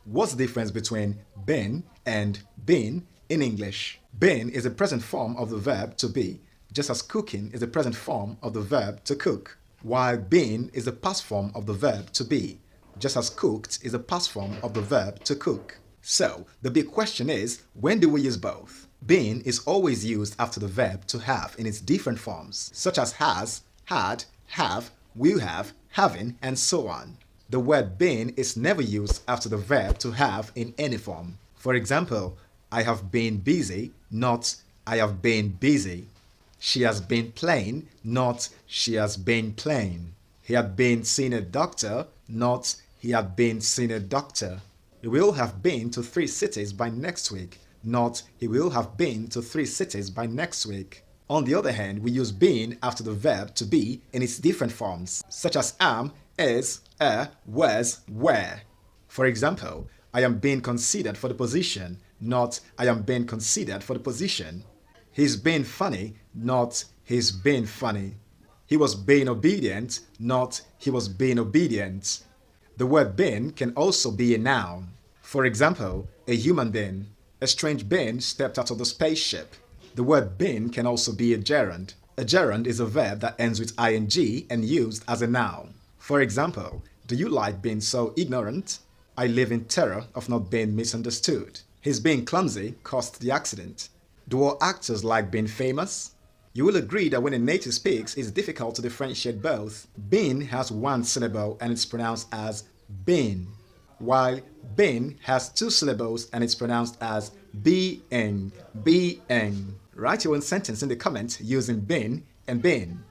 What's the difference between been and been in English? Been is the present form of the verb to be, just as cooking is the present form of the verb to cook, while been is the past form of the verb to be, just as cooked is the past form of the verb to cook. So, the big question is, when do we use both? Been is always used after the verb to have in its different forms, such as has, had, have, will have, having, and so on. The word been is never used after the verb to have in any form. For example, I have been busy, not I have been busy. She has been playing, not she has been playing. He had been seeing a doctor, not he had been seeing a doctor. He will have been to 3 cities by next week, not he will have been to 3 cities by next week. On the other hand, we use been after the verb to be in its different forms, such as am, is, was, were. For example, I am being considered for the position, not I am being considered for the position. He's being funny, not he's being funny. He was being obedient, not he was being obedient. The word being can also be a noun. For example, a human being. A strange being stepped out of the spaceship. The word being can also be a gerund. A gerund is a verb that ends with ing and used as a noun. For example, do you like being so ignorant? I live in terror of not being misunderstood. His being clumsy caused the accident. Do all actors like being famous? You will agree that when a native speaks, it's difficult to differentiate both. Been has 1 syllable and it's pronounced as been, while been has 2 syllables and it's pronounced as being. Write your own sentence in the comments using been and been.